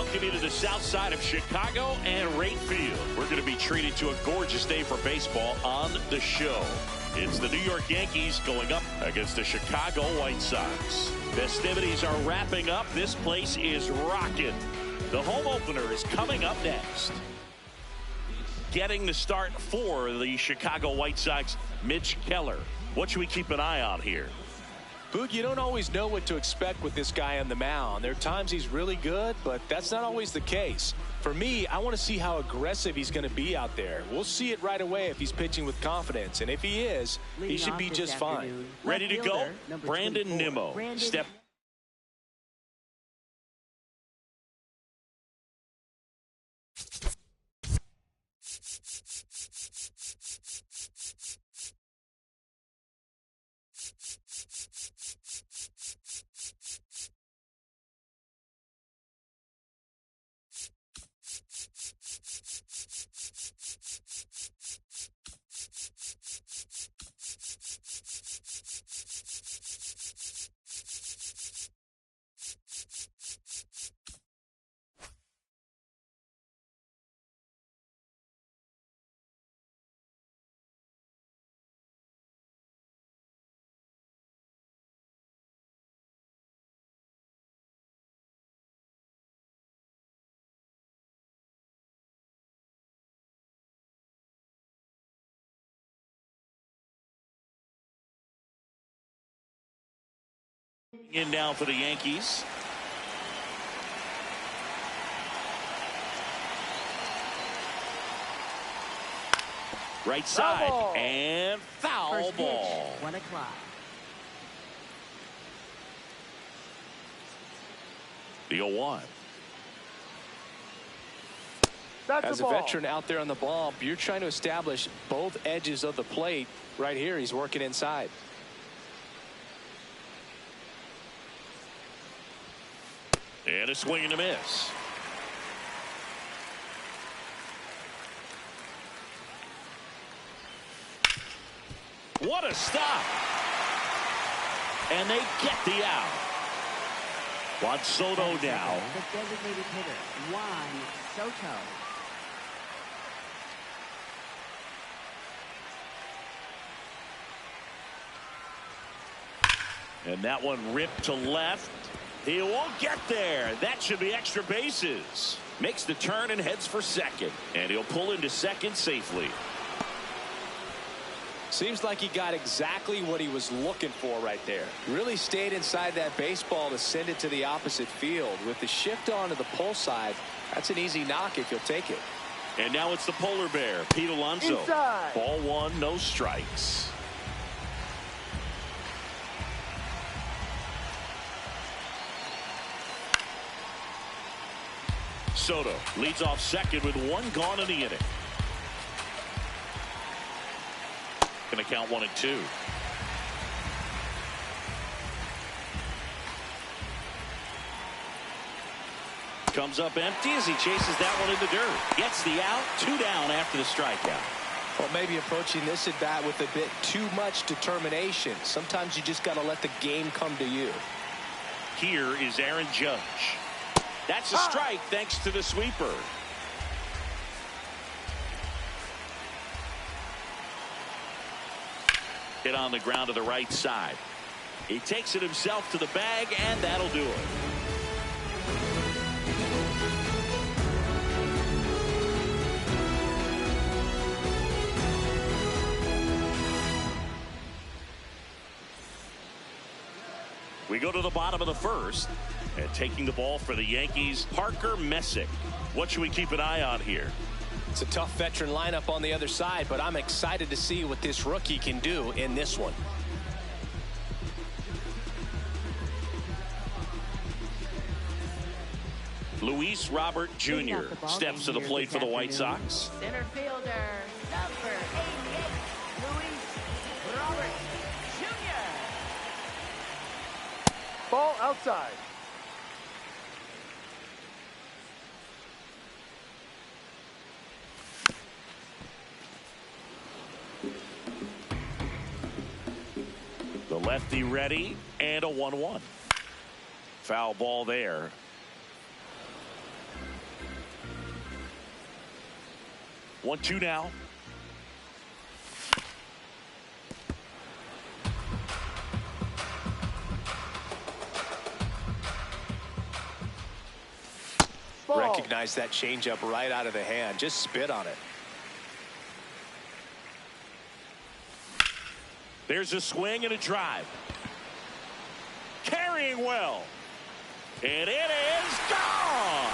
welcome you to the south side of Chicago and Wright Field. We're going to be treated to a gorgeous day for baseball on the show. It's the New York Yankees going up against the Chicago White Sox. Festivities are wrapping up. This place is rocking. The home opener is coming up next. Getting the start for the Chicago White Sox, Mitch Keller. What should we keep an eye on here? Boog, you don't always know what to expect with this guy on the mound. There are times he's really good, but that's not always the case. For me, I want to see how aggressive he's going to be out there. We'll see it right away if he's pitching with confidence. And if he is, he should be just fine. Ready to go? Brandon Nimmo. Step. In now for the Yankees. Right side and foul ball. 1 o'clock. The 0-1. As a veteran out there on the ball, you're trying to establish both edges of the plate. Right here, he's working inside. And a swing and a miss. What a stop. And they get the out. Juan Soto now. The designated hitter, Juan Soto. And that one ripped to left. He won't get there. That should be extra bases. Makes the turn and heads for second. And he'll pull into second safely. Seems like he got exactly what he was looking for right there. Really stayed inside that baseball to send it to the opposite field. With the shift onto the pull side, that's an easy knock if you'll take it. And now it's the polar bear, Pete Alonso. Inside. Ball one, no strikes. Soto leads off second with one gone in the inning. Going to count 1 and 2. Comes up empty as he chases that one in the dirt. Gets the out. 2 down after the strikeout. Well, maybe approaching this at bat with a bit too much determination. Sometimes you just got to let the game come to you. Here is Aaron Judge. That's a strike thanks to the sweeper. Hit on the ground to the right side. He takes it himself to the bag, and that'll do it. We go to the bottom of the first, and taking the ball for the Yankees, Parker Messick. What should we keep an eye on here? It's a tough veteran lineup on the other side, but I'm excited to see what this rookie can do in this one. Luis Robert Jr. steps to the plate for the White Sox. Center fielder, number 88, Luis Robert Jr. Ball outside. The lefty ready, and a 1-1. Foul ball there. 1-2 now. Recognize that changeup right out of the hand. Just spit on it. There's a swing and a drive. Carrying well. And it is gone.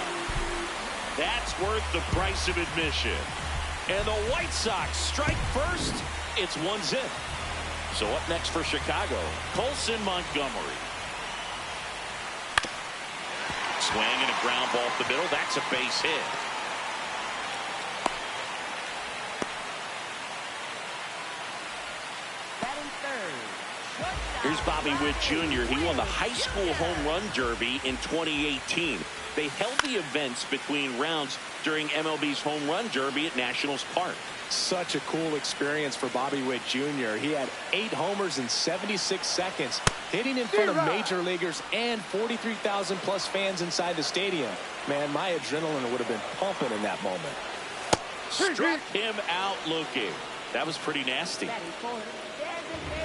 That's worth the price of admission. And the White Sox strike first. It's 1-0. So up next for Chicago, Colson Montgomery. Swing and a ground ball up the middle. That's a base hit. Batting third. Here's Bobby Witt Jr. He won the high school home run derby in 2018. They held the events between rounds during MLB's home run derby at Nationals Park. Such a cool experience for Bobby Witt Jr. He had 8 homers in 76 seconds, hitting in front of major leaguers and 43,000 plus fans inside the stadium. Man, my adrenaline would have been pumping in that moment. Struck him out looking. That was pretty nasty.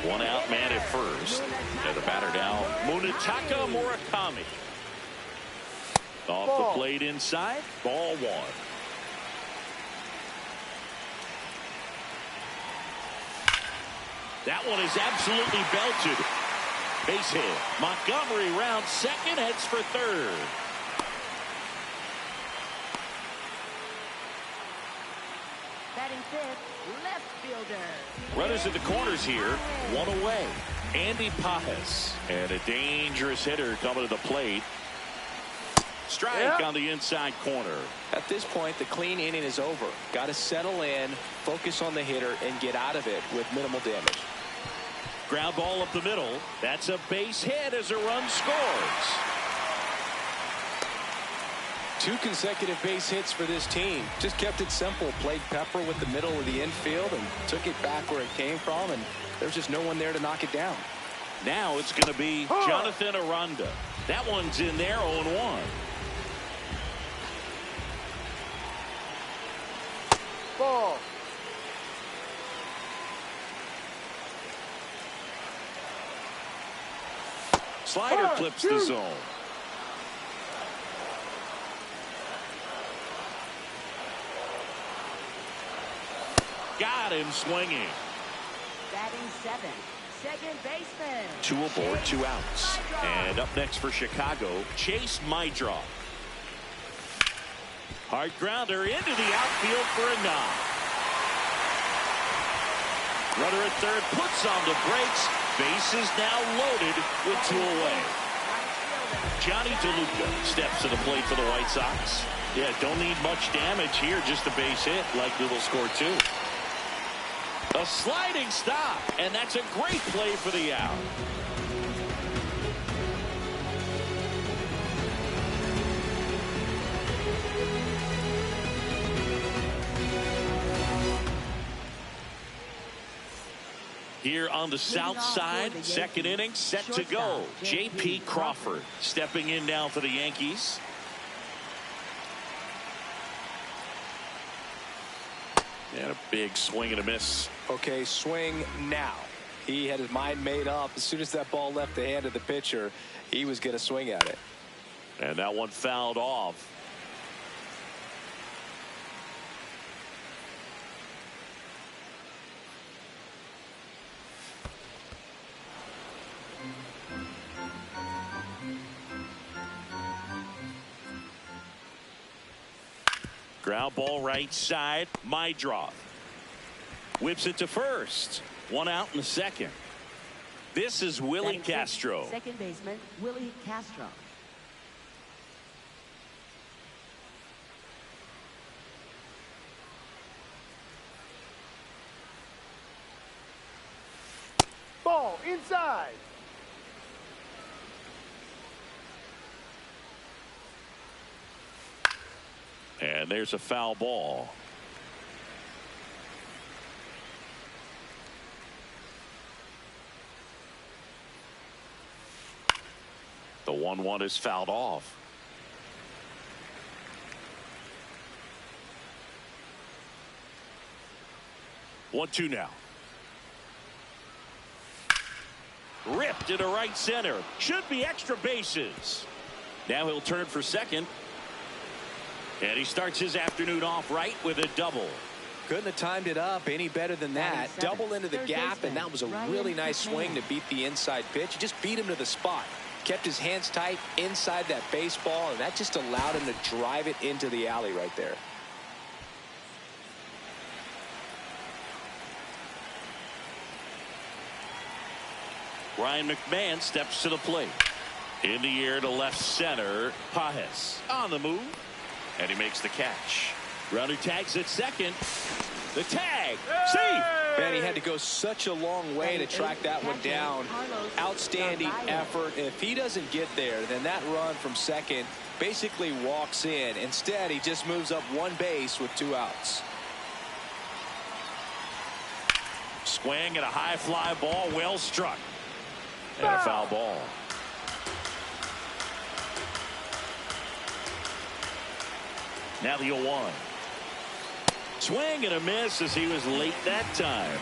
One out man at first. And the batter now, Munetaka Murakami. Off the plate inside, ball 1. That one is absolutely belted. Base hit. Montgomery rounds second, heads for third. Batting fifth, left fielder. Runners at the corners here, 1 away. Andy Pajes. And a dangerous hitter coming to the plate. Strike on the inside corner. At this point, the clean inning is over. Got to settle in, focus on the hitter, and get out of it with minimal damage. Ground ball up the middle. That's a base hit as a run scores. 2 consecutive base hits for this team. Just kept it simple. Played Pepper with the middle of the infield and took it back where it came from, and there's just no one there to knock it down. Now it's going to be Jonathan Aranda. That one's in there, 0-1. Ball. Slider clips the zone. Got him swinging. Batting seventh, second baseman. 2 aboard, 2 outs. And up next for Chicago, Chase Maidroff. Hard grounder into the outfield for a knock. Runner at third puts on the brakes. Bases now loaded with 2 away. Johnny DeLuca steps to the plate for the White Sox. Yeah, don't need much damage here, just a base hit. Likely will score 2. A sliding stop, and that's a great play for the out. Here on the south side, second inning set to go. J.P. Crawford stepping in now for the Yankees. And a big swing and a miss. Okay, swing now. He had his mind made up. As soon as that ball left the hand of the pitcher, he was going to swing at it. And that one fouled off. Ground ball right side. Maidroff whips it to first. 1 out in the second. This is Willie Castro. Second baseman, Willie Castro. Ball inside. And there's a foul ball. The 1-1 is fouled off. 1-2 now. Ripped into right center. Should be extra bases. Now he'll turn for second. And he starts his afternoon off right with a double. Couldn't have timed it up any better than that. Double into the gap, and that was a really nice swing to beat the inside pitch. He just beat him to the spot. Kept his hands tight inside that baseball, and that just allowed him to drive it into the alley right there. Ryan McMahon steps to the plate. In the air to left center. Pajes on the move. And he makes the catch. Runner tags at second. The tag. Safe. Man, he had to go such a long way to track that one down. Outstanding effort. If he doesn't get there, then that run from second basically walks in. Instead, he just moves up one base with 2 outs. Swing and a high fly ball. Well struck. And a foul ball. Now the 0-1. Swing and a miss as he was late that time.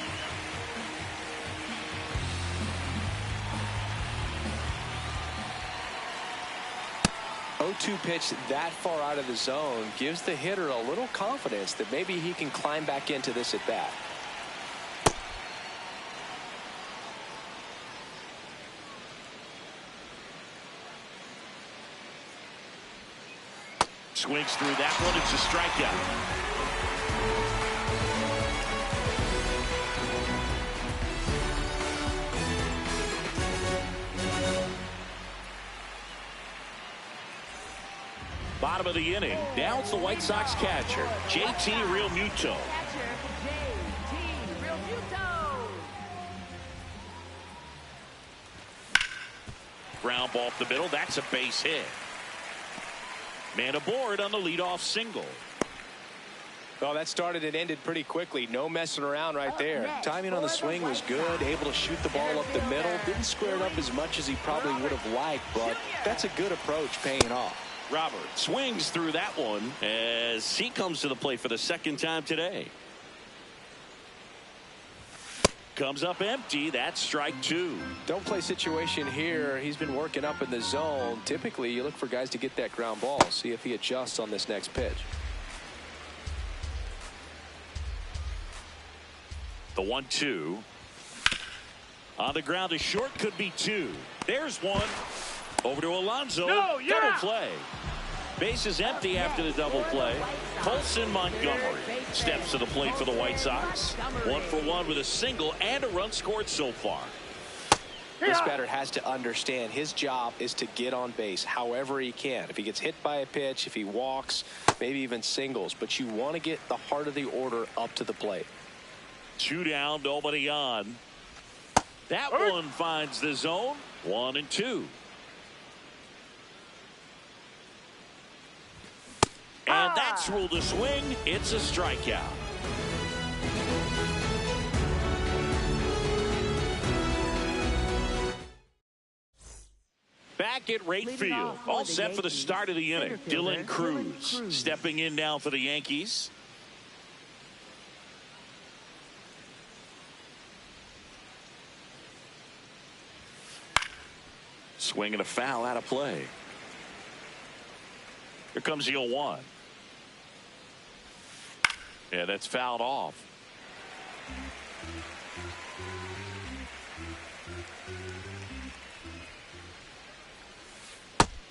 Oh-2 pitch that far out of the zone gives the hitter a little confidence that maybe he can climb back into this at bat. Swings through that one. It's a strikeout. Bottom of the inning. Now it's the White Sox catcher, JT Realmuto. Ground ball up the middle. That's a base hit. Man aboard on the leadoff single. Well, that started and ended pretty quickly. No messing around right there. Timing on the swing was good. Able to shoot the ball up the middle. Didn't square it up as much as he probably would have liked, but that's a good approach paying off. Robert swings through that one as he comes to the plate for the second time today. Comes up empty. That's strike 2. Don't play situation here. He's been working up in the zone. Typically, you look for guys to get that ground ball. See if he adjusts on this next pitch. The 1-2. On the ground to short, could be 2. There's one. Over to Alonso. Double play. Base is empty after the double play. Colson Montgomery steps to the plate for the White Sox. 1 for 1 with a single and a run scored so far. This batter has to understand his job is to get on base however he can. If he gets hit by a pitch, if he walks, maybe even singles. But you want to get the heart of the order up to the plate. 2 down, nobody on. That one finds the zone. 1-2. And that's ruled a swing. It's a strikeout. Back at right field. All set for the start of the inning. Dylan Cruz stepping in now for the Yankees. Swing and a foul out of play. Here comes the 0-1. Yeah, that's fouled off.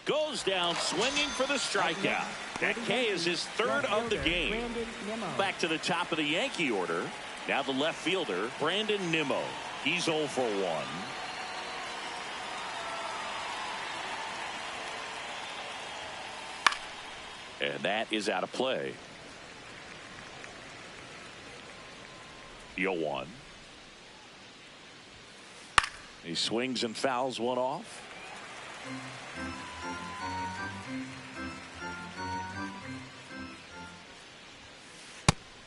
Goes down swinging for the strikeout. That K is his 3rd of the game. Back to the top of the Yankee order. Now the left fielder, Brandon Nimmo. He's 0 for 1. And that is out of play. 0-1. He swings and fouls one off.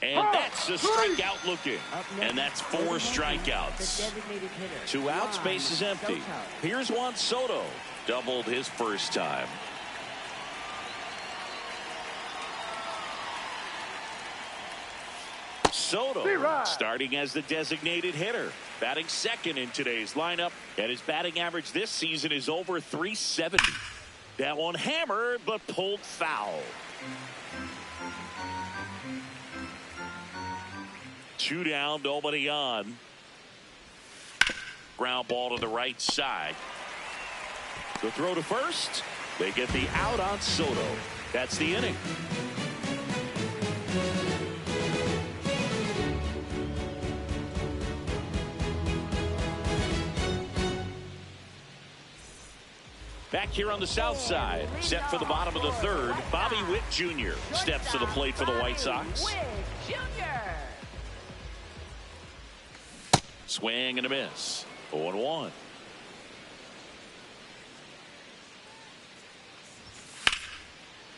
And that's a strikeout looking. And that's 4 strikeouts. 2 outs, base is empty. Here's Juan Soto. Doubled his first time. Soto Right. starting as the designated hitter, batting second in today's lineup, and his batting average this season is over .370. That one hammered but pulled foul. 2 down, nobody on. Ground ball to the right side. The throw to first. They get the out on Soto. That's the inning. Back here on the south side, set for the bottom of the third, Bobby Witt Jr. steps to the plate for the White Sox. Swing and a miss. 0-1.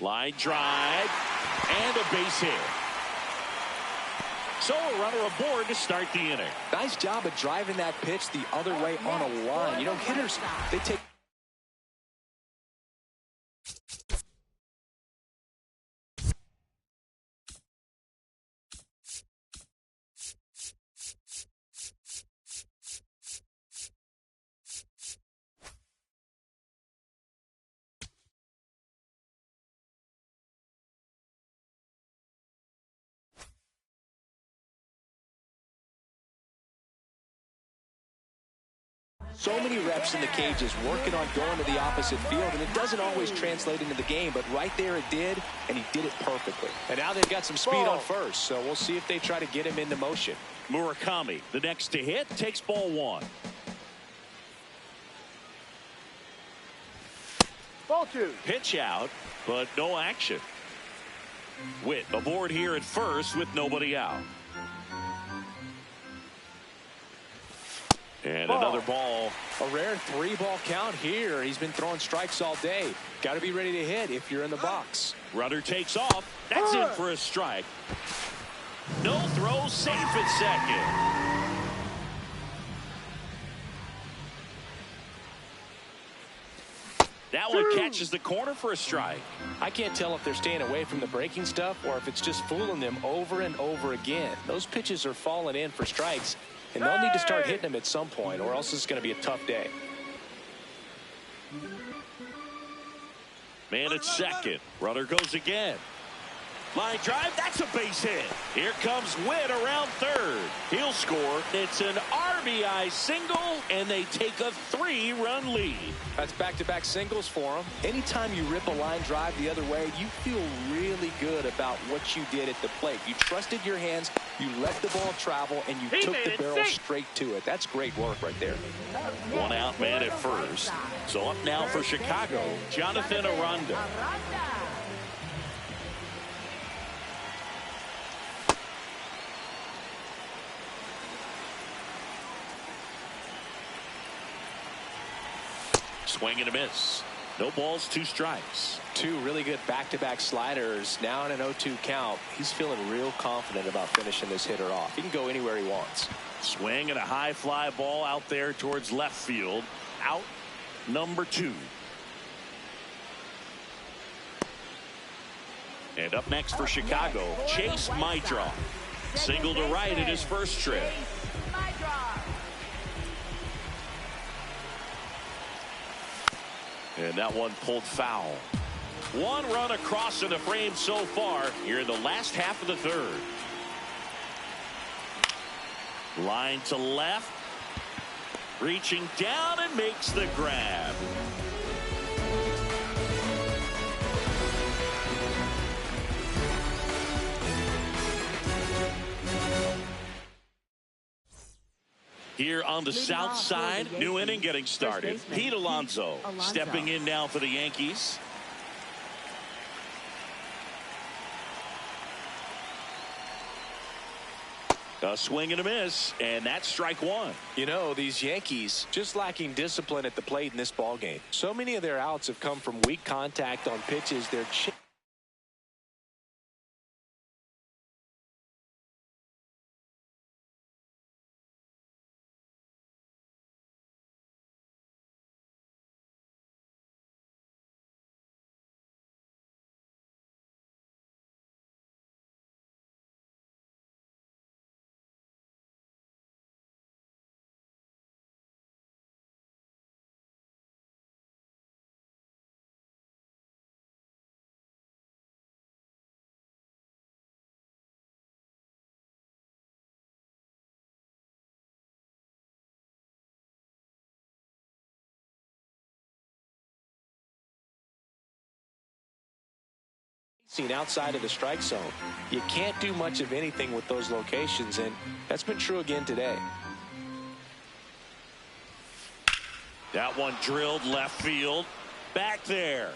Line drive and a base hit. So a runner aboard to start the inning. Nice job of driving that pitch the other way on a line. You know, hitters, they take so many reps in the cages working on going to the opposite field, and it doesn't always translate into the game, but right there it did, and he did it perfectly. And now they've got some speed on first, so we'll see if they try to get him into motion. Murakami, the next to hit, takes ball 1. Ball 2. Pitch out, but no action. Witt aboard here at first with nobody out. And another ball. A rare 3-ball count here. He's been throwing strikes all day. Got to be ready to hit if you're in the box. Runner takes off. That's in for a strike. No throw, safe at second. That one catches the corner for a strike. I can't tell if they're staying away from the breaking stuff or if it's just fooling them over and over again. Those pitches are falling in for strikes, and they'll need to start hitting them at some point, or else it's going to be a tough day. Man at second. Runner goes again. Line drive, that's a base hit. Here comes Witt around third. He'll score. It's an RBI single, and they take a 3-run lead. That's back-to-back singles for him. Anytime you rip a line drive the other way, you feel really good about what you did at the plate. You trusted your hands, you let the ball travel, and you took the barrel straight to it. That's great work right there. 1 out, man at first. So up now for Chicago, Jonathan Aranda. Swing and a miss. No balls, 2 strikes. 2 really good back-to-back sliders. Now in an 0-2 count. He's feeling real confident about finishing this hitter off. He can go anywhere he wants. Swing and a high fly ball out there towards left field. Out number 2. And up next for Chicago, Chase Maidra. Single to right in his first trip. And that one pulled foul. 1 run across in the frame so far here in the last half of the third. Line to left. Reaching down and makes the grab. Here on the south side, new inning getting started. Pete Alonso stepping in now for the Yankees. A swing and a miss, and that's strike 1. You know, these Yankees just lacking discipline at the plate in this ballgame. So many of their outs have come from weak contact on pitches they're outside of the strike zone. You can't do much of anything with those locations, and that's been true again today. That one drilled left field. Back there.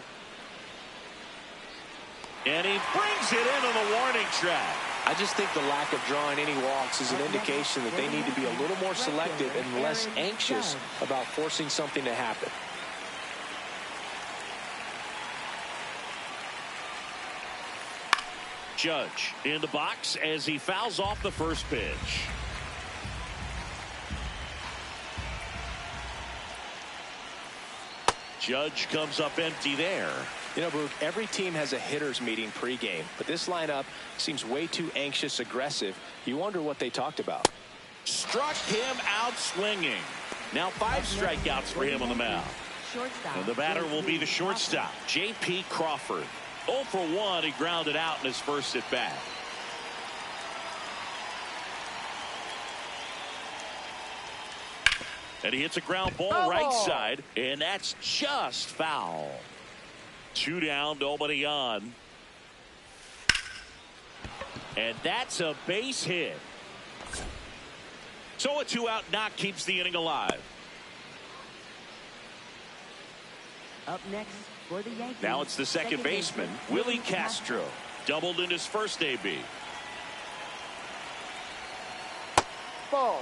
And he brings it into the warning track. I just think the lack of drawing any walks is an indication that they need to be a little more selective and less anxious about forcing something to happen. Judge in the box as he fouls off the first pitch. Judge comes up empty there. You know, Brooke, every team has a hitters meeting pregame, but this lineup seems way too anxious, aggressive. You wonder what they talked about. Struck him out swinging. Now 5 strikeouts for him on the mound. And the batter will be the shortstop, J.P. Crawford. 0 for 1, he grounded out in his first at bat. And he hits a ground ball right side, and that's just foul. 2 down, nobody on. And that's a base hit. So a 2-out knock keeps the inning alive. Up next for the Yankees. Now it's the second baseman, Willie Castro. Doubled in his first AB. Ball.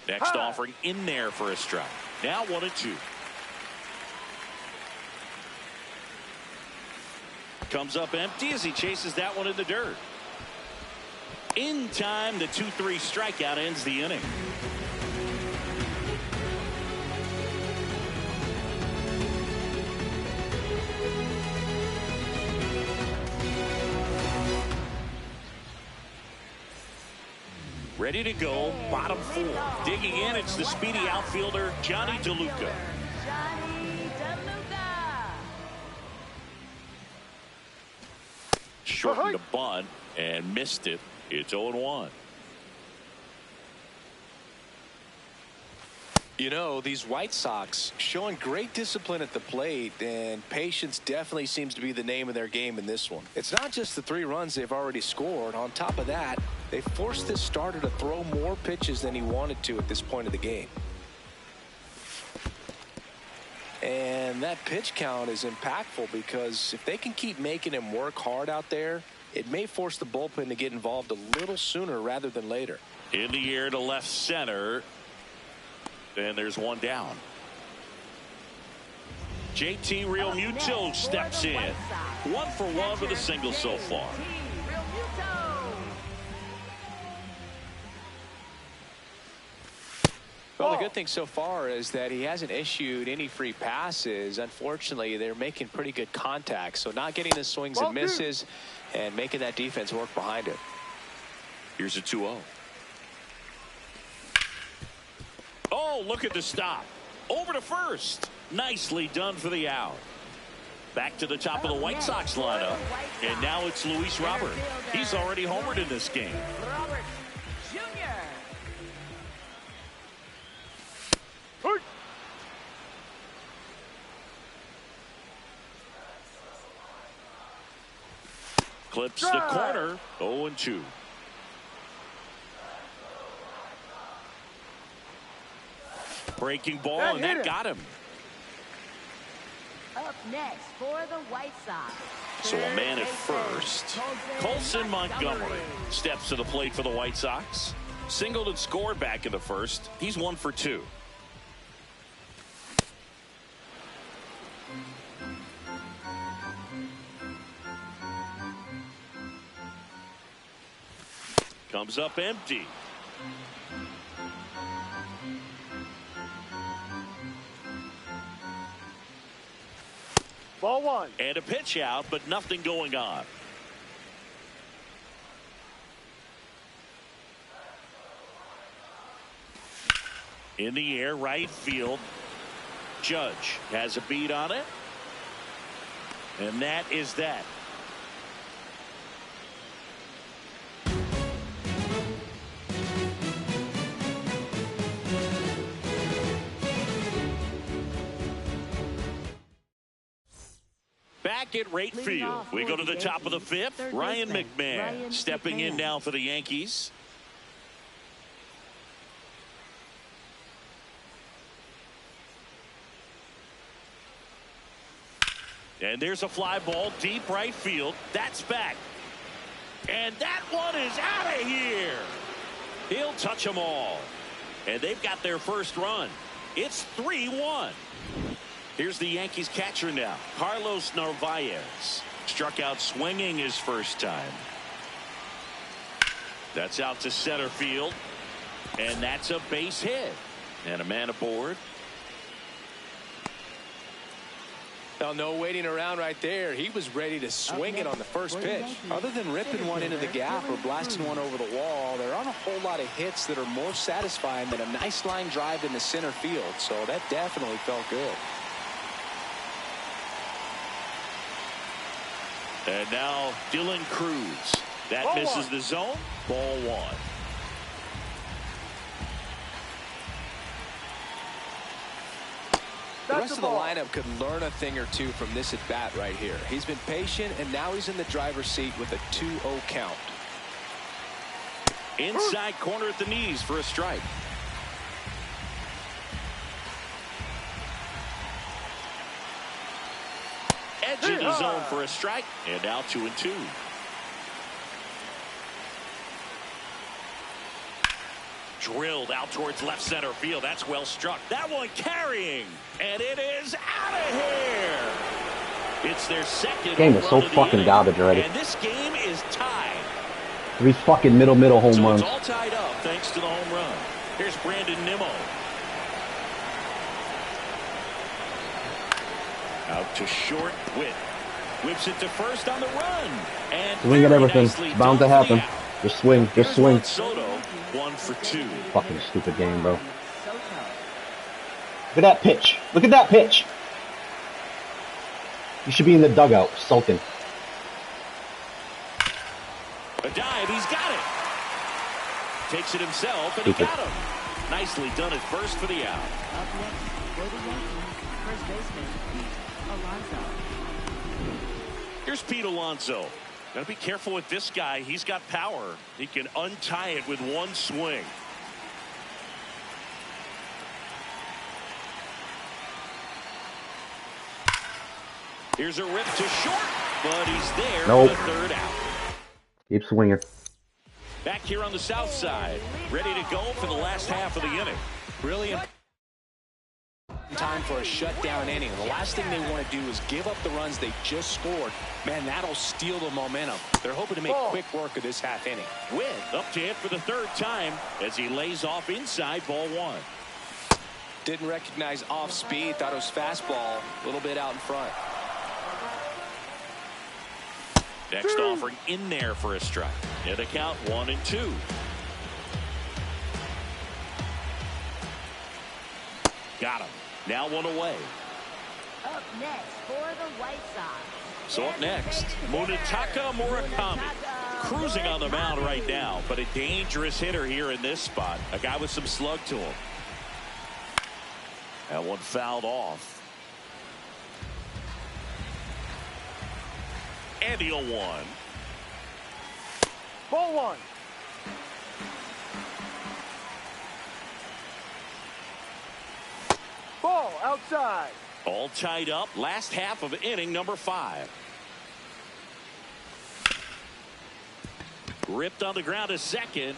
Next offering in there for a strike. Now 1-2. Comes up empty as he chases that one in the dirt. In time, the 2-3 strikeout ends the inning. Ready to go, bottom 4. Digging in, it's the speedy outfielder, Johnny DeLuca. Shortened the bunt and missed it. It's 0-1. You know, these White Sox showing great discipline at the plate, and patience definitely seems to be the name of their game in this one. It's not just the 3 runs they've already scored. On top of that, they forced this starter to throw more pitches than he wanted to at this point of the game. And that pitch count is impactful because if they can keep making him work hard out there, it may force the bullpen to get involved a little sooner rather than later. In the air to left center. And there's one down. JT Realmuto steps in. 1 for 1 with a single so far. Well, the good thing so far is that he hasn't issued any free passes. Unfortunately, they're making pretty good contact, so not getting the swings and misses and making that defense work behind it. Here's a 2-0. Oh, look at the stop. Over to first. Nicely done for the out. Back to the top of the White Sox lineup. And now it's Luis Robert. He's already homered in this game. Robert Jr. Clips the corner. 0-2. Breaking ball, and that got him. Up next for the White Sox. So a man at first. Colson Montgomery steps to the plate for the White Sox. Singled and scored back in the first. He's 1 for 2. Comes up empty. Ball 1. And a pitch out, but nothing going on. In the air, right field. Judge has a beat on it. And that is that. Back at right field, we go to the top of the fifth. Ryan McMahon stepping in now for the Yankees. And there's a fly ball deep right field. That's back. And that one is out of here. He'll touch them all. And they've got their first run. It's 3-1. Here's the Yankees catcher now. Carlos Narvaez struck out swinging his first time. That's out to center field. And that's a base hit. And a man aboard. Well, no waiting around right there. He was ready to swing it on the first pitch. Other than ripping one into the gap or blasting one over the wall, there aren't a whole lot of hits that are more satisfying than a nice line drive in the center field. So that definitely felt good. And now Dylan Cruz. That Ball misses one. the zone. Ball one. The rest of the lineup could learn a thing or two from this at bat right here. He's been patient, and now he's in the driver's seat with a 2-0 count. Inside corner at the knees for a strike. Edge in the zone for a strike. And now 2-2. Drilled out towards left center field. That's well struck. That one carrying. And it is out of here. It's their second. Game is so fucking garbage already. And this game is tied. 3 fucking middle home runs. It's all tied up thanks to the home run. Here's Brandon Nimmo. Out to short. Whips it to first on the run. And Swing at everything. It's bound to happen. Just swing. Just swing. Soto, 1 for 2. Fucking stupid game, bro. Look at that pitch. Look at that pitch. You should be in the dugout, sulking. A dive, he's got it. Takes it himself, and he got him. Nicely done at first for the out. Up next for the Yankees, first baseman Pete Alonso. Here's Pete Alonso. Got to be careful with this guy. He's got power. He can untie it with one swing. Here's a rip to short, but he's there for the third out. Keep swinging. Back here on the south side, ready to go for the last half of the inning. Really time for a shutdown inning. The last thing they want to do is give up the runs they just scored. Man, that'll steal the momentum. They're hoping to make quick work of this half inning. Win up to hit for the third time as he lays off inside ball one. Didn't recognize off speed. Thought it was fastball. A little bit out in front. Next offering in there for a strike. And the count 1-2. Got him. Now one away. Up next for the White Sox. So up next, Munetaka Murakami. Cruising on the mound right now, but a dangerous hitter here in this spot. A guy with some slug to him. That one fouled off. And the 0-1. Ball one. Ball outside. All tied up. Last half of inning number 5. Ripped on the ground to second.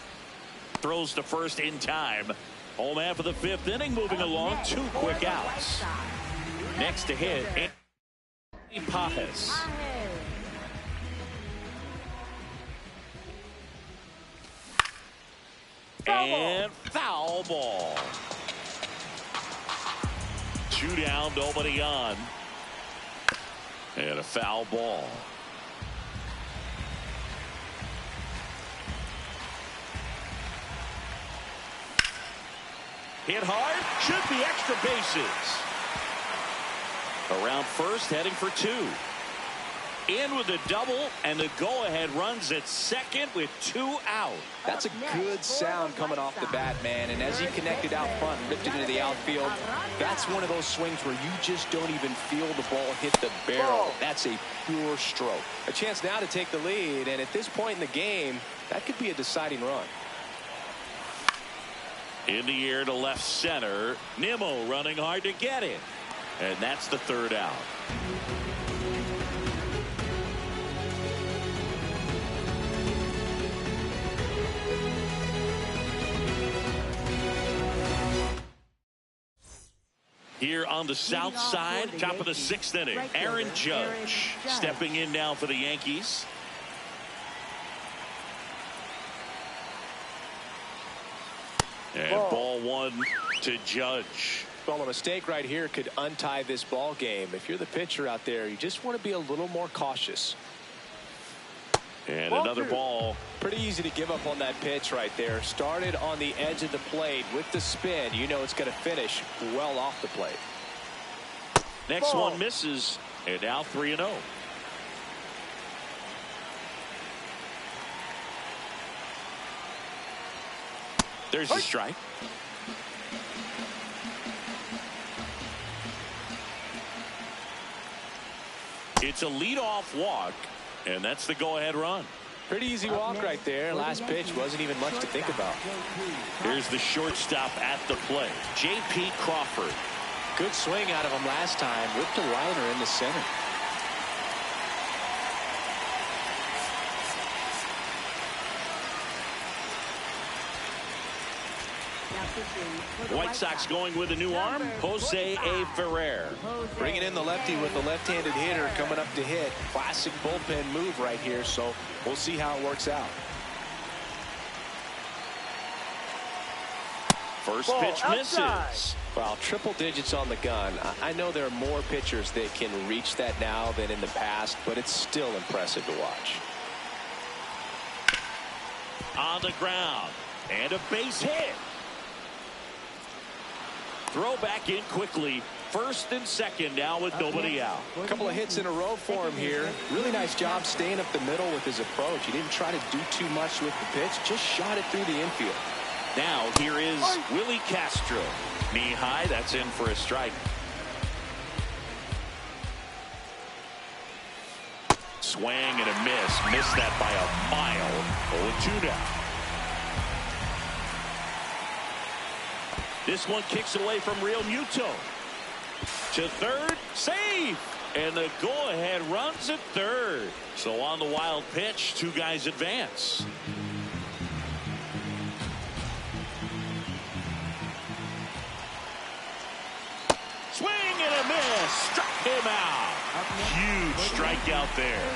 Throws to first in time. Home half of the 5th inning moving along. 2 quick outs. Next to hit, Anthony Pajes. And foul ball. 2 down, nobody on. And a foul ball. Hit hard, should be extra bases. Around first, heading for 2. In with a double, and the go-ahead runs at second with 2 out. That's a good sound coming off the bat, man. And as he connected out front and ripped it into the outfield, that's one of those swings where you just don't even feel the ball hit the barrel. That's a pure stroke. A chance now to take the lead, and at this point in the game, that could be a deciding run. In the air to left center. Nimmo running hard to get it. And that's the 3rd out. Here on the south side, top of the 6th inning, Aaron Judge stepping in now for the Yankees. And ball 1 to Judge. Well, a mistake right here could untie this ball game. If you're the pitcher out there, you just want to be a little more cautious. And another ball. Pretty easy to give up on that pitch right there. Started on the edge of the plate with the spin. You know it's going to finish well off the plate. Next one misses. And now 3-0. There's a strike. It's a leadoff walk, and that's the go-ahead run. Pretty easy walk right there. Last pitch wasn't even much to think about. Here's the shortstop at the plate, J.P. Crawford. Good swing out of him last time. Whipped a liner in the center. White Sox going with a new arm, Jose A. Ferrer. Bringing in the lefty with the left-handed hitter coming up to hit. Classic bullpen move right here, so we'll see how it works out. First pitch misses. Well, triple digits on the gun. I know there are more pitchers that can reach that now than in the past, but it's still impressive to watch. On the ground, and a base hit. Throw back in quickly. First and second now with nobody out. A couple of hits in a row for him here. Really nice job staying up the middle with his approach. He didn't try to do too much with the pitch. Just shot it through the infield. Now here is Willie Castro. Knee high. That's in for a strike. Swing and a miss. Missed that by a mile. 0-2 now. This one kicks away from Real Muto. To third, save. And the go-ahead runs at third. So on the wild pitch, 2 guys advance. Swing and a miss. Struck him out. Huge strikeout there.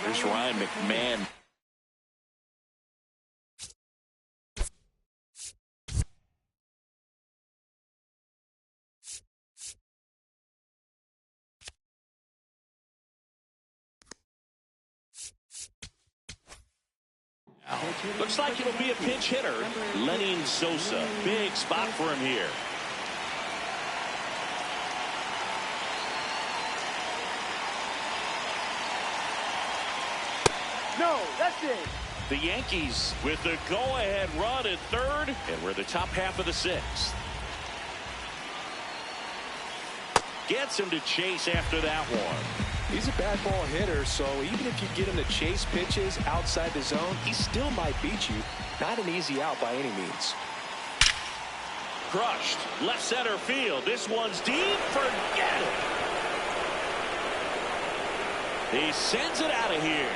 Here's Ryan McMahon. Looks like it'll be a pinch hitter. Lenin Sosa. Big spot for him here. No, that's it. The Yankees with the go-ahead run at third, and we're the top half of the 6th. Gets him to chase after that one. He's a bad ball hitter, so even if you get him to chase pitches outside the zone, he still might beat you. Not an easy out by any means. Crushed. Left center field. This one's deep. Forget it. He sends it out of here.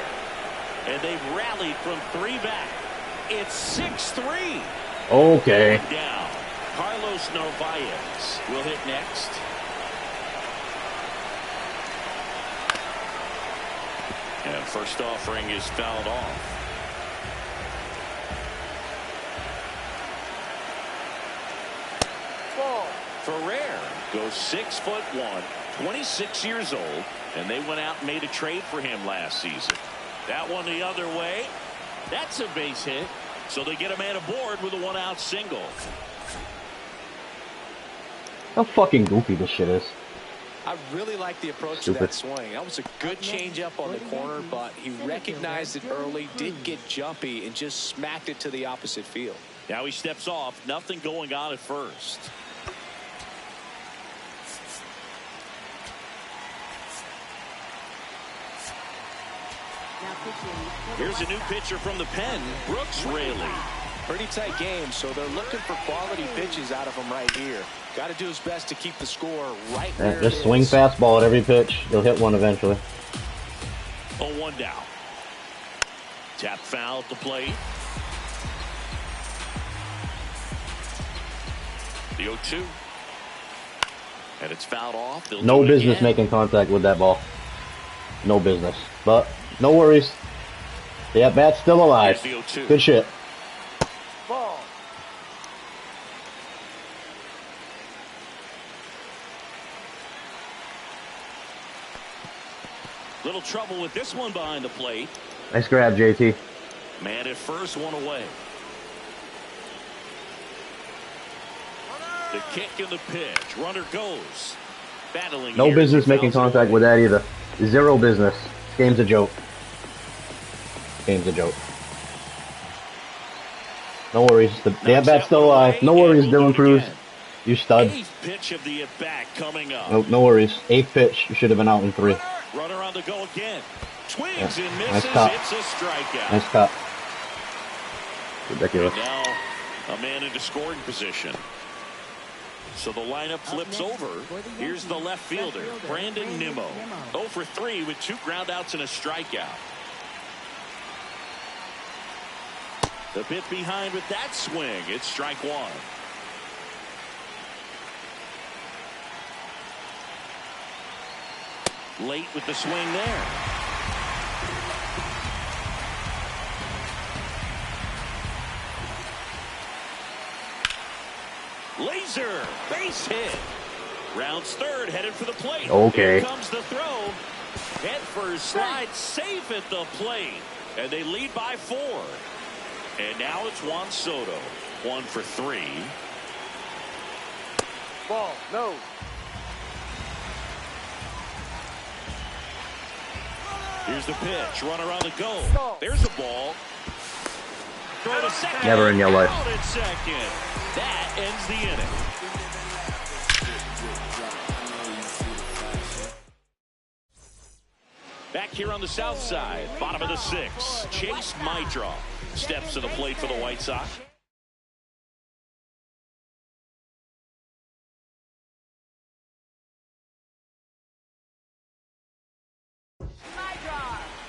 And they've rallied from 3 back. It's 6-3. Okay. Down. Carlos Narvaez will hit next. And first offering is fouled off. Ferrer goes 6'1", 26 years old, and they went out and made a trade for him last season. That one the other way. That's a base hit. So they get a man aboard with a 1-out single. How fucking goofy this shit is. I really like the approach to that swing. That was a good changeup on the corner, but he recognized it early, didn't get jumpy, and just smacked it to the opposite field. Now he steps off. Nothing going on at first. Here's a new pitcher from the pen, Brooks Raley. Pretty tight game, so they're looking for quality pitches out of him right here. Got to do his best to keep the score right where just swing fastball at every pitch. You'll hit one eventually. 0-1 down. Tap foul at the plate. The 0-2. And it's fouled off. No business making contact with that ball. No business. But no worries. The at-bat's still alive. Good shit. Ball. Little trouble with this one behind the plate. Nice grab, JT. Man at first, one away. The kick and the pitch. Runner goes. Battling. No business making contact with that either. Zero business. This game's a joke. Game's a joke. No worries. The at-bat's still alive. No worries, Dylan Cruz. You stud. Eighth pitch of the at-bat coming up. No worries. Eighth pitch. You should have been out in 3. Runner on the go again. Swings and misses. Nice cut. It's a strikeout. Nice cut. Ridiculous. And now a man into scoring position. So the lineup flips over. Here's the left fielder, Brandon Nimmo. 0 for 3 with 2 groundouts and a strikeout. The bit behind with that swing. It's strike 1. Late with the swing there. Laser base hit. Rounds third, headed for the plate. Okay. Here comes the throw. Head first slide, safe at the plate, and they lead by 4. And now it's Juan Soto, 1 for 3. Ball. No. Here's the pitch. Runner on the go. There's a ball. Throw to second. Never in your life. Out at second. That ends the inning. Back here on the south side, bottom of the 6th, Chase Mydroff steps to the plate for the White Sox.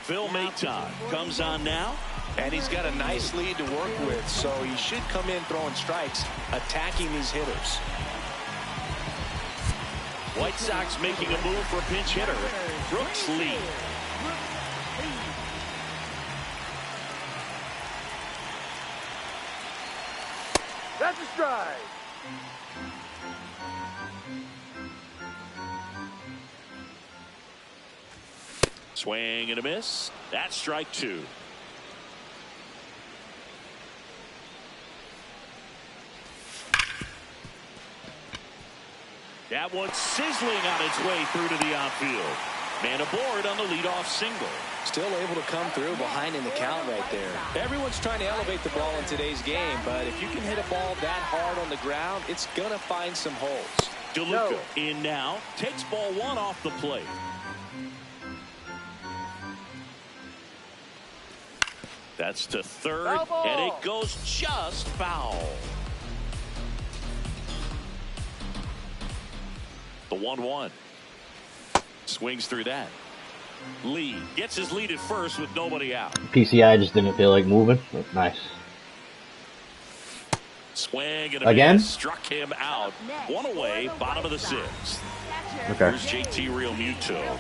Phil Maton comes on now. And he's got a nice lead to work with, so he should come in throwing strikes, attacking these hitters. White Sox making a move for pinch hitter Brooks Lee. That's a strike. Swing and a miss. That's strike 2. That one's sizzling on its way through to the outfield. Man aboard on the leadoff single. Still able to come through behind in the count right there. Everyone's trying to elevate the ball in today's game, but if you can hit a ball that hard on the ground, it's going to find some holes. DeLuca in now. Takes ball 1 off the plate. That's to third, and it goes just foul. The 1-1. Swings through that. Lee gets his lead at first with nobody out. PCI just didn't feel like moving. Nice. Swing and a again. Miss, struck him out. 1 away, bottom of the 6th. Okay. Here's JT Realmuto.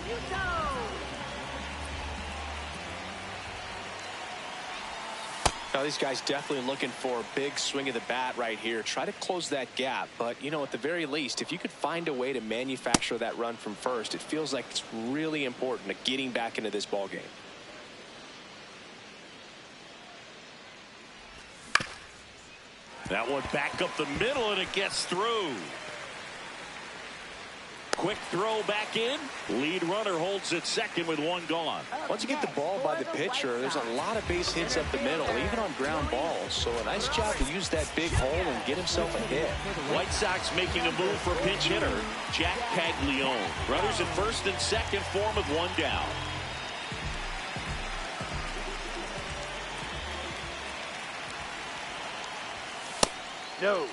Now, these guys definitely looking for a big swing of the bat right here. Try to close that gap. But, you know, at the very least, if you could find a way to manufacture that run from first, it feels like it's really important to getting back into this ball game. That one back up the middle, and it gets through. Quick throw back in. Lead runner holds at second with one gone. Once you get the ball by the pitcher, there's a lot of base hits up the middle, even on ground balls. So a nice job to use that big hole and get himself a hit. White Sox making a move for pinch hitter Jack Caglione. Runners at first and second for him with one down. No.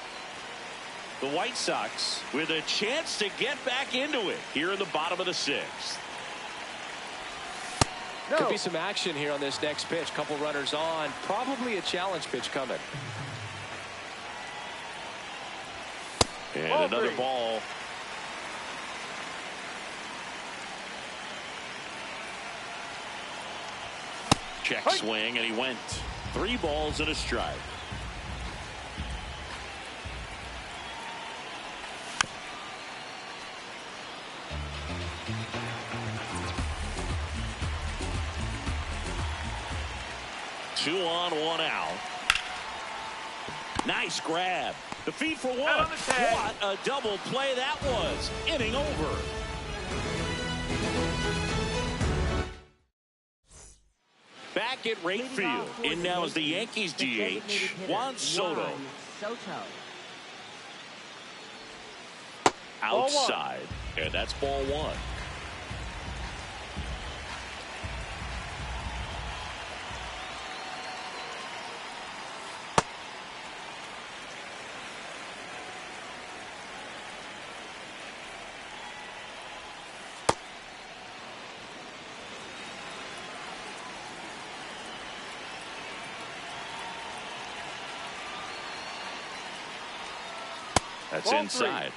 The White Sox with a chance to get back into it here in the bottom of the sixth. No. Could be some action here on this next pitch. Couple runners on. Probably a challenge pitch coming. And Ball another three. ball. Check swing, and he went. 3 balls and a strike. Two on, one out. Nice grab. The feed for one. On the tag. What a double play that was. Inning over. Back at right field. In now is the Yankees DH, Juan Soto. Outside. And that's ball one. That's Ball inside.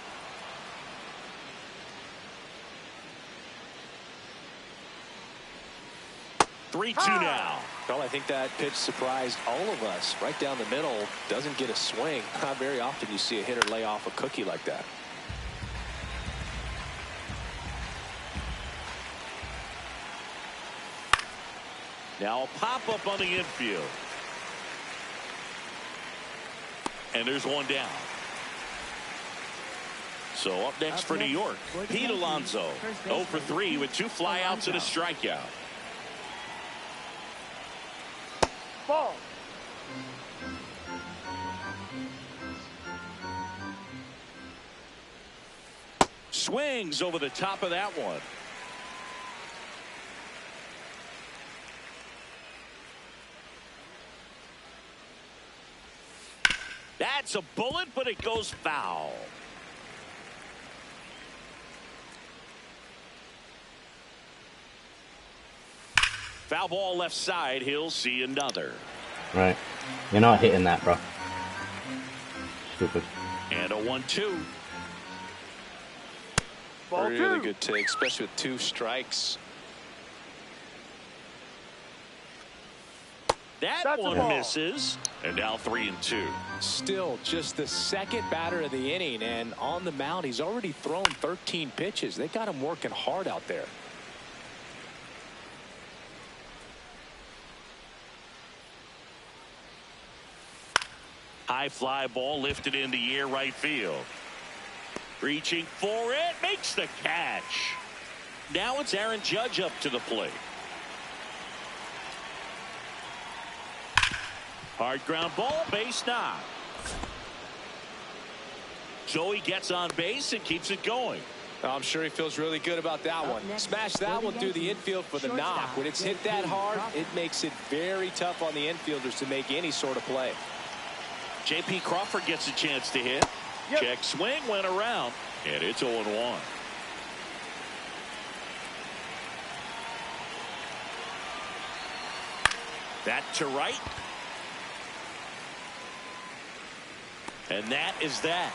3-2 now. Well, I think that pitch surprised all of us. Right down the middle, doesn't get a swing. Not very often you see a hitter lay off a cookie like that. Now a pop-up on the infield. And there's one down. So up next for New York, Pete Alonso. 0 for 3 with 2 flyouts and a strikeout. Ball. Swings over the top of that one. That's a bullet, but it goes foul. Foul ball left side. He'll see another. Right. You're not hitting that, bro. Stupid. And a 1-2. Ball Really two. good take, especially with 2 strikes. That That's a one ball. misses. And now 3-2. Still just the second batter of the inning, and on the mound he's already thrown 13 pitches. They got him working hard out there. High fly ball lifted in the air right field. Reaching for it, makes the catch. Now it's Aaron Judge up to the plate. Hard ground ball, base knock. Joey gets on base and keeps it going. I'm sure he feels really good about that one. Smash that one through the infield for the knock. When it's hit that hard, it makes it very tough on the infielders to make any sort of play. J.P. Crawford gets a chance to hit. Yep. Check swing, went around, and it's 0-1. That to right. And that is that.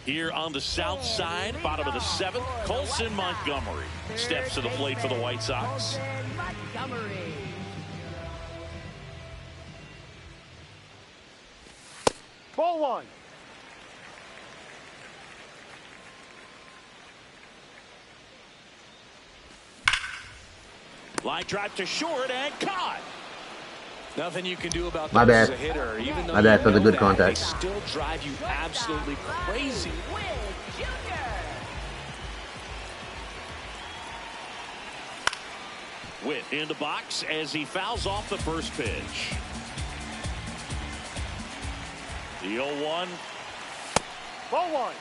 Here on the south side, bottom of the 7th, Colson Montgomery steps to the plate for the White Sox. Montgomery. Ball one. Line drive to short and caught. Nothing you can do about My those bad. as a hitter. Even though My bad for the good they contact. still drive you absolutely crazy. Witt in the box as he fouls off the first pitch. The 0-1. Ball one.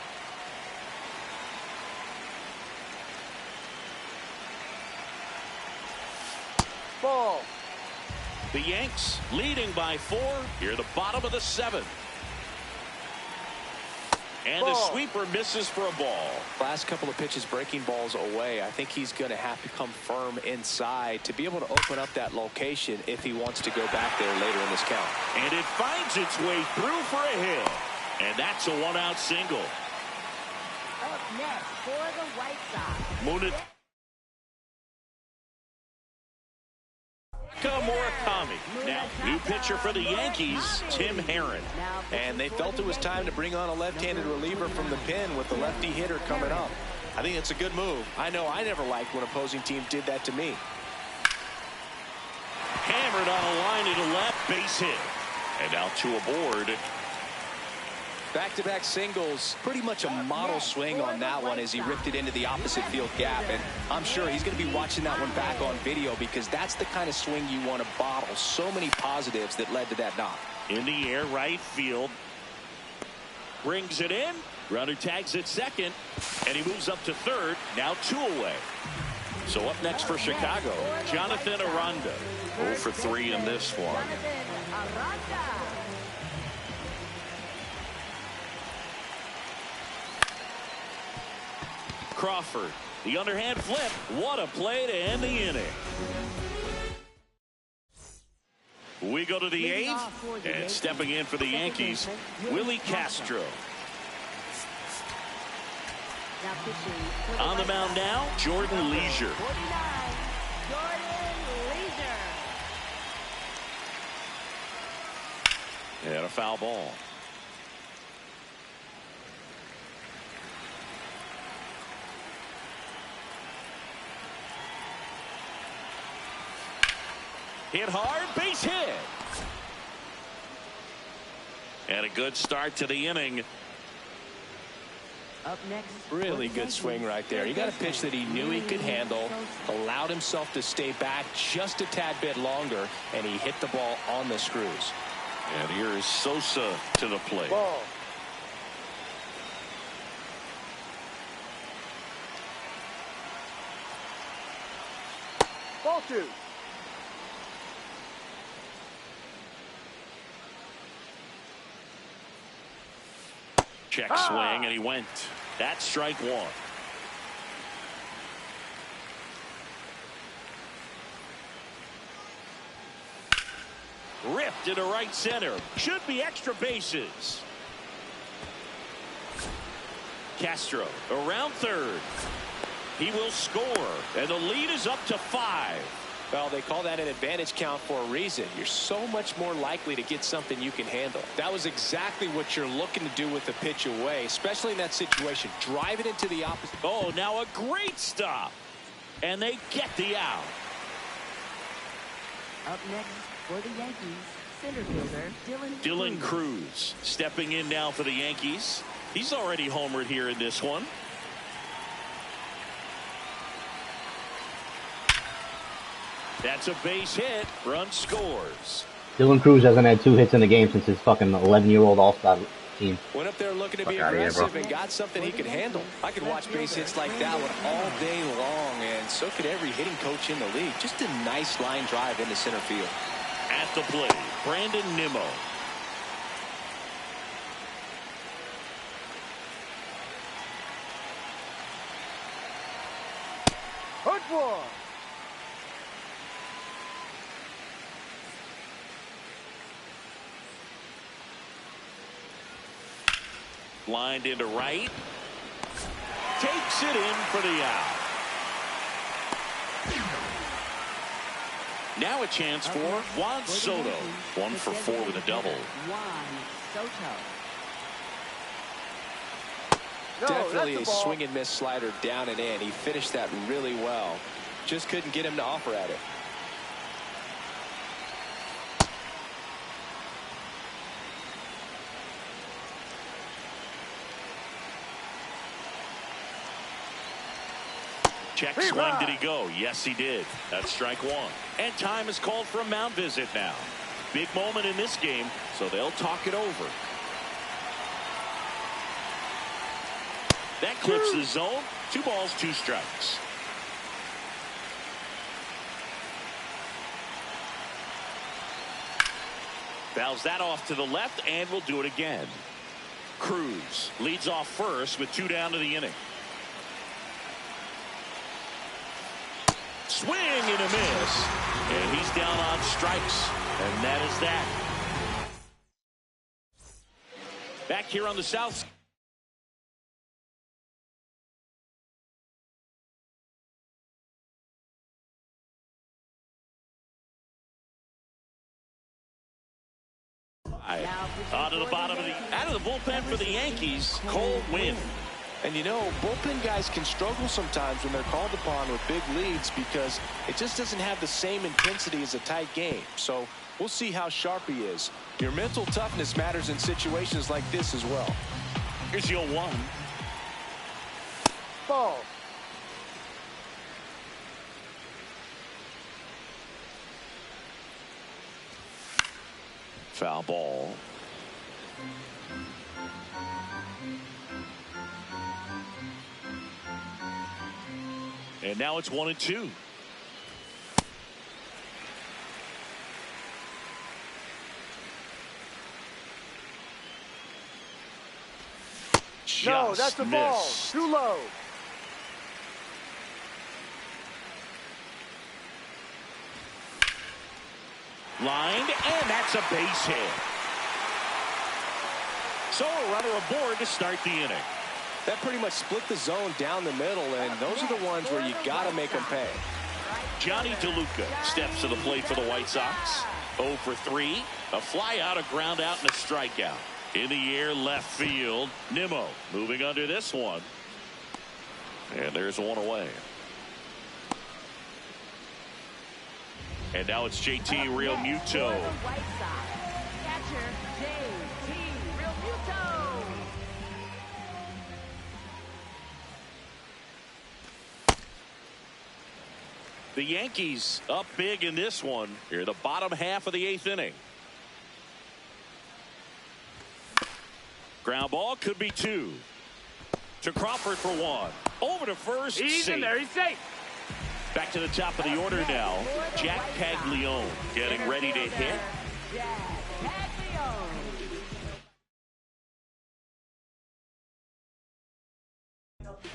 Ball. The Yanks leading by 4 here at the bottom of the 7th. And the sweeper misses for a ball. Last couple of pitches breaking balls away. I think he's going to have to come firm inside to be able to open up that location if he wants to go back there later in this count. And it finds its way through for a hit. And that's a 1-out single. Up next for the White Sox. Murakami. Now, new pitcher for the Yankees, Tim Herron. And they felt it was time to bring on a left-handed reliever from the pen with the lefty hitter coming up. I think it's a good move. I know I never liked when opposing teams did that to me. Hammered on a line to the left, base hit. And now 2 aboard. Back-to-back singles, pretty much a model swing on that one as he ripped it into the opposite field gap. And I'm sure he's going to be watching that one back on video because that's the kind of swing you want to bottle. So many positives that led to that knock. In the air, right field. Brings it in. Runner tags at second. And he moves up to third. Now 2 away. So up next for Chicago, Jonathan Aranda. 0 for 3 in this one. Crawford, the underhand flip. What a play to end the inning. We go to the 8th, and stepping in for the Yankees, Willie Castro. On the mound now, Jordan Leisure. And a foul ball. Hit hard, base hit. And a good start to the inning. Up next, really good swing right there. He got a pitch that he knew he could handle, allowed himself to stay back just a tad bit longer, and he hit the ball on the screws. And here is Sosa to the plate. Ball. Ball 2. Check swing, and he went. That's strike 1. Ripped into right center. Should be extra bases. Castro around third. He will score, and the lead is up to 5. Well, they call that an advantage count for a reason. You're so much more likely to get something you can handle. That was exactly what you're looking to do with the pitch away, especially in that situation. Drive it into the opposite. Oh, now a great stop. And they get the out. Up next for the Yankees, center fielder Dylan Cruz stepping in now for the Yankees. He's already homered here in this one. That's a base hit. Run scores. Dylan Cruz hasn't had 2 hits in the game since his fucking 11-year-old All-Star team. Went up there looking to be aggressive and got something he could handle. I could watch base hits like that one all day long, and so could every hitting coach in the league. Just a nice line drive into center field. At the plate, Brandon Nimmo. Hurt one. Lined into right. Takes it in for the out. Now a chance for Juan Soto. 1 for 4 with a double. Juan Soto. No, Definitely that's a ball. swing and miss slider down and in. He finished that really well. just couldn't get him to offer at it. Check swing, did he go? Yes, he did. That's strike one. And time is called for a mound visit now. Big moment in this game, so they'll talk it over. That clips the zone. 2 balls, 2 strikes. Fouls that off to the left, and we'll do it again. Cruz leads off first with 2 down to the inning. Swing and a miss, and he's down on strikes, and that is that. Back here on the south. Out of the bottom of out of the bullpen for the Yankees, Cole Winn. And you know, bullpen guys can struggle sometimes when they're called upon with big leads because it just doesn't have the same intensity as a tight game. So we'll see how sharp he is. Your mental toughness matters in situations like this as well. Here's your 1. Ball. Foul ball. And now it's 1-2. No, that's a ball. Too low. Lined, and that's a base hit. So a runner aboard to start the inning. That pretty much split the zone down the middle, and those are the ones where you got to make them pay. Johnny DeLuca steps to the plate for the White Sox. 0 for 3. A fly out, a ground out, and a strikeout. In the air, left field. Nimmo moving under this one. And there's one away. And now it's JT Realmuto. Catcher JT Realmuto. The Yankees up big in this one. Here, the bottom half of the 8th inning. Ground ball, could be 2. To Crawford for 1. Over to first. He's in there. He's safe. Back to the top of the order now. Jack Paglione getting ready to hit. Jack Paglione.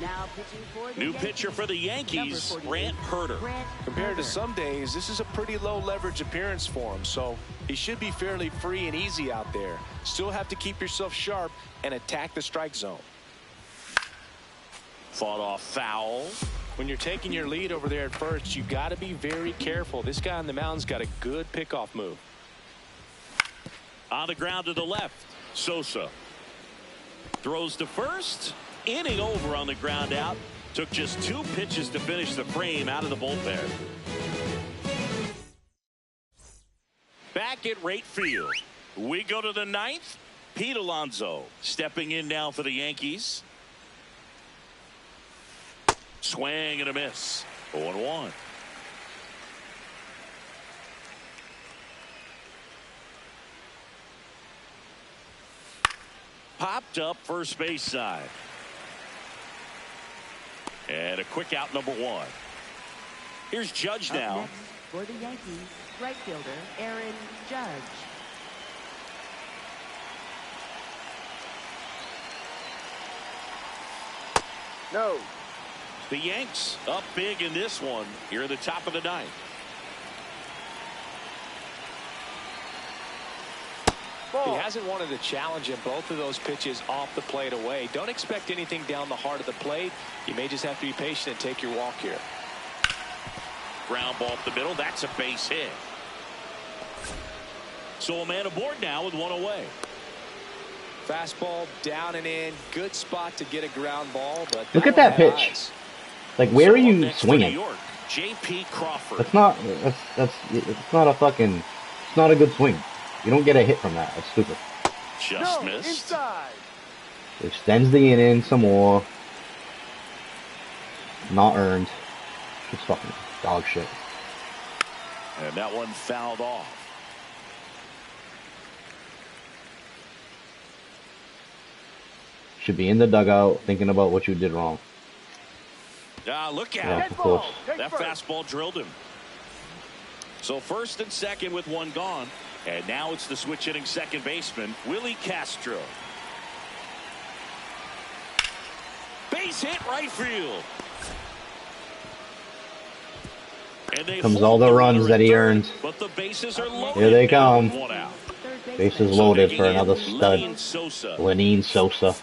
Now pitching for the New Yankees. pitcher for the Yankees, Grant Herter. Compared to some days, this is a pretty low leverage appearance for him, so he should be fairly free and easy out there. Still have to keep yourself sharp and attack the strike zone. Fought off foul. When you're taking your lead over there at first, you got to be very careful. This guy on the mound's got a good pickoff move. On the ground to the left, Sosa throws to first. Inning over on the ground out. Took just 2 pitches to finish the frame out of the bullpen. Back at right field, we go to the 9th. Pete Alonso stepping in now for the Yankees. Swing and a miss. 0-1. Popped up first base side. And a quick out, number 1. Here's Judge Up now. next for the Yankees, right fielder Aaron Judge. No. The Yanks up big in this one here at the top of the 9th. He hasn't wanted to challenge him. Both of those pitches off the plate away. Don't expect anything down the heart of the plate. You may just have to be patient and take your walk here. Ground ball up the middle. That's a base hit. So a man aboard now with 1 away. Fastball down and in. Good spot to get a ground ball. But Look at that pitch. Like, where are you swinging? York, J.P. Crawford. It's not a good swing. You don't get a hit from that. That's stupid. Just missed. Inside. Extends the inning some more. Not earned. It's fucking dog shit. And that one fouled off. Should be in the dugout thinking about what you did wrong. Look Yeah, out. of course. That fastball drilled him. So first and second with one gone. And now it's the switch hitting second baseman, Willie Castro. Base hit right field. And they Comes all the runs that he earned. But the bases are loaded. Here they come. One out. Bases loaded for another stud. Lenyn Sosa.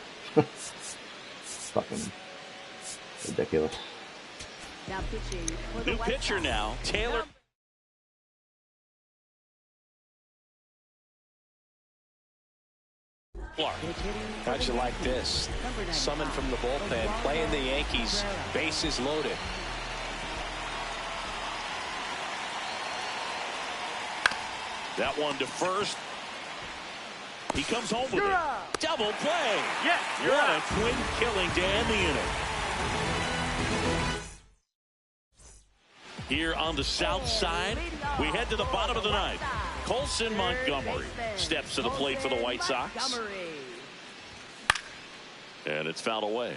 Fucking ridiculous. Now pitching for the New White pitcher Sox. now, Taylor. Clark. How'd you like this? Summoned from the bullpen, playing the Yankees, bases loaded. That one to first. He comes home with it. Double play. Yes, you're What a out. twin killing to end the inning. Here on the south side, we head to the bottom of the ninth. Colson Montgomery steps to the plate for the White Sox. And it's fouled away.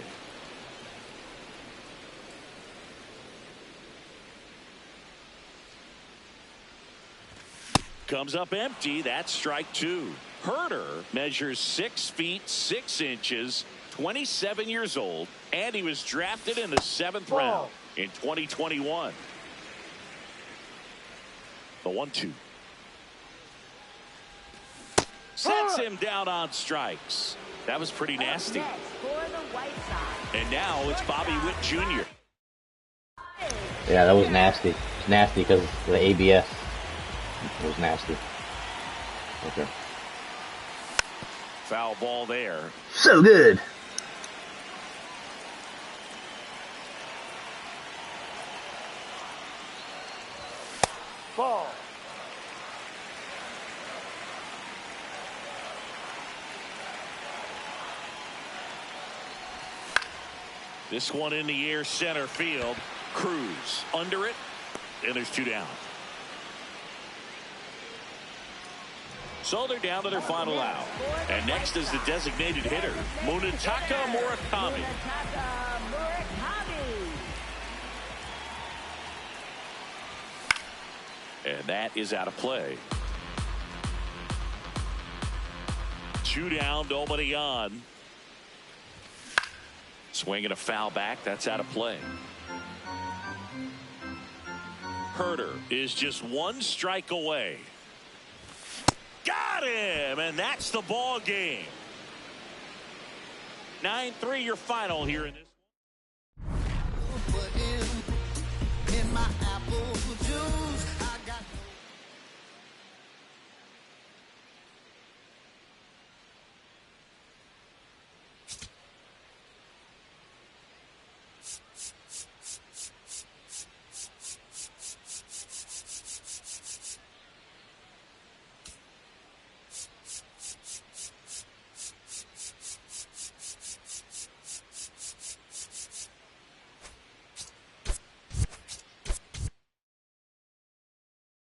Comes up empty. That's strike two. Herder measures 6 feet 6 inches, 27 years old, and he was drafted in the 7th round in 2021. The 1-2. Sets him down on strikes. That was pretty nasty. Next for the White Sox. And now it's Bobby Witt Jr. Yeah, that was nasty. It's nasty because the ABS. It was nasty. Okay. Foul ball there. So good. Ball. This one in the air, center field. Cruz under it, and there's 2 down. So they're down to their final out. And next is the designated hitter, Munetaka Murakami. And that is out of play. 2 down, nobody on. Swinging a foul back. That's out of play. Herder is just 1 strike away. Got him, and that's the ball game. 9-3 your final here in this.